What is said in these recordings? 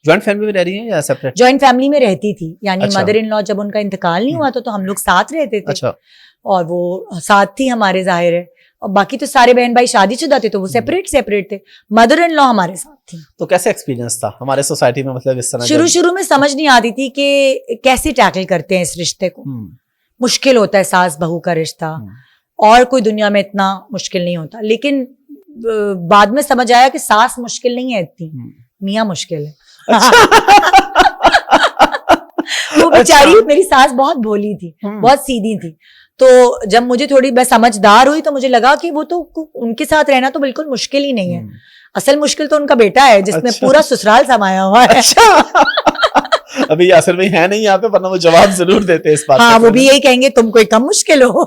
Joint family में रह रही हैं या सेपरेट? जॉइंट फैमिली में रहती थी, यानी अच्छा। मदर इन लॉ जब उनका इंतकाल नहीं हुआ तो हम लोग साथ रहते थे। अच्छा। और वो साथ थी हमारे, जाहिर है, और बाकी तो सारे बहन भाई शादीशुदा थे तो वो सेपरेट थे। मदर इन लॉ हमारे साथ थी। तो कैसे एक्सपीरियंस था हमारे सोसाइटी में, मतलब इस तरह? शुरू में समझ नहीं आती थी कि कैसे टैकल करते हैं इस रिश्ते को। मुश्किल होता है सास बहू का रिश्ता, और कोई दुनिया में इतना मुश्किल नहीं होता। लेकिन बाद में समझ आया कि सास मुश्किल नहीं है इतनी, मियाँ मुश्किल है। वो बेचारी, मेरी सास बहुत भोली थी, बहुत सीधी थी। तो जब मुझे थोड़ी मैं समझदार हुई तो मुझे लगा कि वो तो उनके साथ रहना तो बिल्कुल मुश्किल ही नहीं है। असल मुश्किल तो उनका बेटा है जिसने पूरा ससुराल समाया हुआ है। अभी असल में है नहीं यहाँ पे, वरना वो जवाब जरूर देते हैं इस बात। हाँ, वो भी यही कहेंगे तुम कोई कम मुश्किल हो।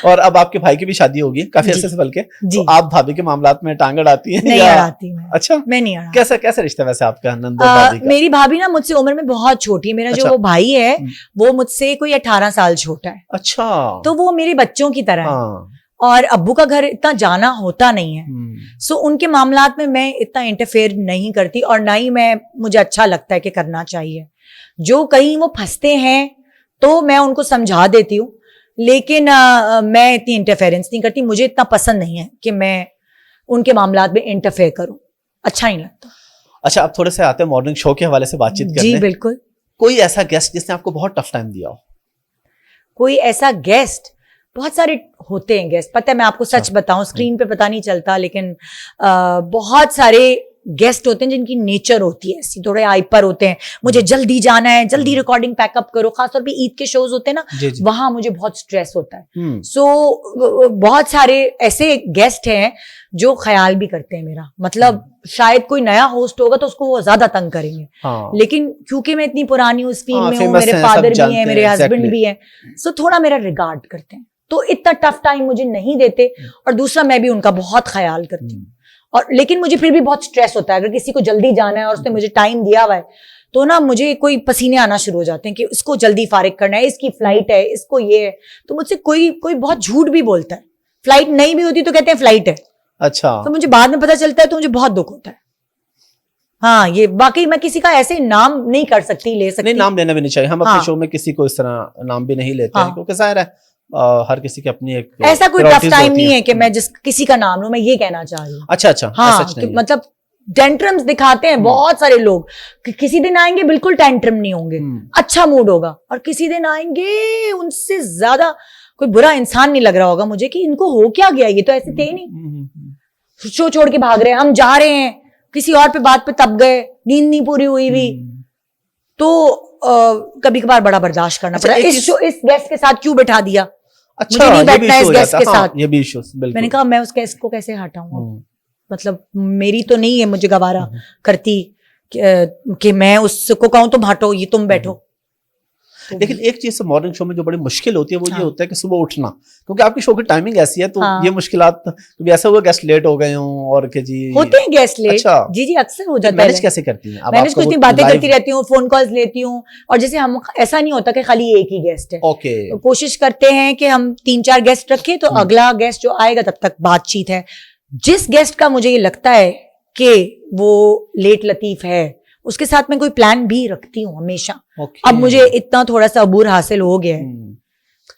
और अब आपके भाई की भी शादी होगी काफी अर्से से, बल्कि तो आप भाभी के मामलात में टांग अड़ाती हैं? नहीं अड़ाती मैं। अच्छा, मैं नहीं अड़ाती। कैसा रिश्ता वैसे आपका नंदो भाभी का? मेरी भाभी ना मुझसे उम्र में बहुत छोटी है। मेरा जो वो भाई है वो मुझसे कोई 18 साल छोटा है। अच्छा। तो वो मेरे बच्चों की तरह है, और अब्बू का घर इतना जाना होता नहीं है। सो उनके मामलात में मैं इतना इंटरफेयर नहीं करती, और ना ही मुझे अच्छा लगता है कि करना चाहिए। जो कहीं वो फंसते हैं तो मैं उनको समझा देती हूँ, लेकिन मैं इतनी इंटरफेरेंस नहीं करती। मुझे इतना पसंद नहीं है कि मैं उनके मामलात में इंटरफेयर करूं, अच्छा नहीं लगता। अच्छा, अब थोड़े से आते हैं मॉर्निंग शो के हवाले से बातचीत करने। जी बिल्कुल। कोई ऐसा गेस्ट जिसने आपको बहुत टफ टाइम दिया हो? कोई ऐसा गेस्ट, बहुत सारे होते हैं गेस्ट, पता है मैं आपको सच बताऊं, स्क्रीन पे पता नहीं चलता, लेकिन बहुत सारे गेस्ट होते हैं जिनकी नेचर होती है ऐसी, थोड़े हाइपर होते हैं। मुझे जल्दी जाना है, जल्दी रिकॉर्डिंग पैकअप करो। खासतौर पे ईद के शोज होते हैं ना, वहां मुझे बहुत स्ट्रेस होता है। सो बहुत सारे ऐसे गेस्ट हैं जो ख्याल भी करते हैं मेरा, मतलब शायद कोई नया होस्ट होगा तो उसको वो ज्यादा तंग करेंगे। लेकिन क्योंकि मैं इतनी पुरानी उस फील्ड में हूँ, मेरे फादर भी हैं, मेरे हस्बैंड भी हैं, सो थोड़ा मेरा रिगार्ड करते हैं, तो इतना टफ टाइम मुझे नहीं देते। और दूसरा, मैं भी उनका बहुत ख्याल करती हूँ। और लेकिन मुझे फिर भी बहुत स्ट्रेस होता है, अगर किसी को जल्दी जाना है और उसने मुझे टाइम दिया हुआ है तो ना मुझे कोई पसीने आना शुरू हो जाते हैं कि इसको जल्दी फारिग करना है, इसकी फ्लाइट है, इसको ये है। तो मुझसे कोई बहुत झूठ भी बोलता है, फ्लाइट नहीं भी होती तो कहते हैं फ्लाइट है। अच्छा। तो मुझे बाद में पता चलता है तो मुझे बहुत दुख होता है। हाँ, ये वाकई मैं किसी का ऐसे नाम नहीं कर सकती, ले सकती। नहीं, नाम लेना भी नहीं चाहिए। हम अपने शो में किसी को इस तरह नाम भी नहीं लेते हैं, क्योंकि जाहिर है हर किसी की अपनी एक ऐसा कोई टफ टाइम नहीं है कि मैं किसी का नाम लूं, मैं ये कहना चाह रही हूँ। अच्छा। हाँ, मतलब टेंट्रम्स दिखाते हैं बहुत सारे लोग। किसी दिन आएंगे बिल्कुल टेंट्रम नहीं होंगे, अच्छा मूड होगा, और किसी दिन आएंगे उनसे ज्यादा कोई बुरा इंसान नहीं लग रहा होगा मुझे कि इनको हो क्या गया, ये तो ऐसे थे नहीं। शो छोड़ के भाग रहे हैं, हम जा रहे हैं, किसी और पे बात पे तब गए, नींद नहीं पूरी हुई भी, तो कभी कभार बड़ा बर्दाश्त करना पड़ा। इस गेस्ट के साथ क्यों बैठा दिया? अच्छा, मुझे नहीं बैठना इस गेस्ट के साथ। ये भी इश्यूज, बिल्कुल। मैंने कहा मैं उस गेस्ट को कैसे हटाऊं, मतलब मेरी तो नहीं है, मुझे गवारा करती कि मैं उसको कहूं तुम हटो, ये तुम बैठो। लेकिन एक चीज से मॉर्निंग शो में जो बड़ी मुश्किल होती है वो ये होता है कि सुबह उठना, क्योंकि आपकी शो की टाइमिंग ऐसी है, तो ये मुश्किलात, कभी ऐसा हुआ गेस्ट लेट हो गए हों और कि जी होते हैं गेस्ट लेट। अच्छा। जी अक्सर हो जाता है। मैनेज कैसे करती हैं? मैनेज कुछ नहीं, बातें करती रहती हूँ, फोन कॉल्स लेती हूँ, और जैसे हम ऐसा नहीं होता कि खाली एक ही गेस्ट है। ओके। तो कोशिश करते हैं कि हम 3-4 गेस्ट रखें, तो अगला गेस्ट जो आएगा तब तक बातचीत है। जिस गेस्ट का मुझे ये लगता है कि वो लेट लतीफ है, उसके साथ मैं कोई प्लान भी रखती हूँ हमेशा। अब मुझे इतना थोड़ा सा अबूर हासिल हो गया है,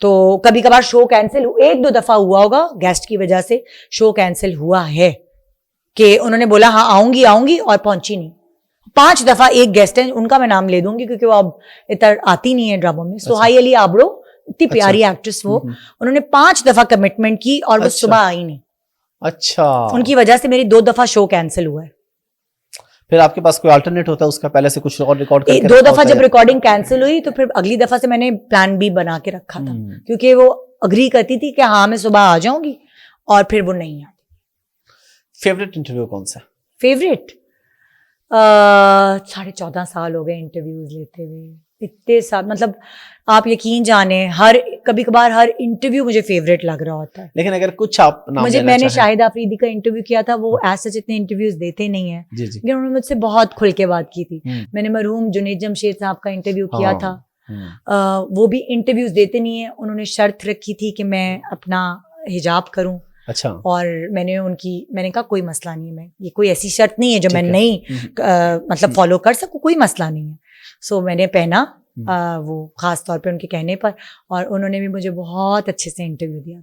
तो कभी कभार शो कैंसिल 1-2 दफा हुआ होगा गेस्ट की वजह से, शो कैंसिल हुआ है कि उन्होंने बोला हाँ आऊंगी और पहुंची नहीं। 5 दफा एक गेस्ट है, उनका मैं नाम ले दूंगी क्योंकि वो अब इतना आती नहीं है ड्रामों में। सुहाई अली आबरो, इतनी प्यारी एक्ट्रेस वो, उन्होंने 5 दफा कमिटमेंट की और वो सुबह आई नहीं। अच्छा। उनकी वजह से मेरी 2 दफा शो कैंसिल हुआ है। फिर आपके पास कोई अल्टरनेट होता है उसका, पहले से कुछ और रिकॉर्ड करके? 2 दफा जब रिकॉर्डिंग कैंसिल हुई तो फिर अगली दफा से मैंने प्लान बी बना के रखा था, क्योंकि वो अग्री करती थी कि हाँ मैं सुबह आ जाऊंगी, और फिर वो नहीं आती। फेवरेट इंटरव्यू कौन सा? फेवरेट 14.5 साल हो गए इंटरव्यूज लेते हुए, इतने साल, मतलब आप यकीन जाने कभी कभार हर इंटरव्यू मुझे फेवरेट लग रहा होता है। लेकिन अगर कुछ आप नाम मैंने शाहिद आफरीदी का इंटरव्यू किया था, वो एज सच इतने इंटरव्यूज देते नहीं है, लेकिन उन्होंने मुझसे बहुत खुल के बात की थी। मैंने मरहूम जुनैद जमशेद साहब का इंटरव्यू किया था, वो भी इंटरव्यूज देते नहीं है। उन्होंने शर्त रखी थी कि मैं अपना हिजाब करूं, अच्छा। और मैंने कहा कोई मसला नहीं है, मैं ये कोई ऐसी शर्त नहीं है जो मैं ठीक है। नहीं मतलब फॉलो कर सकूं, कोई मसला नहीं है। सो मैंने पहना वो खास तौर पे उनके कहने पर, और उन्होंने भी मुझे बहुत अच्छे से इंटरव्यू दिया।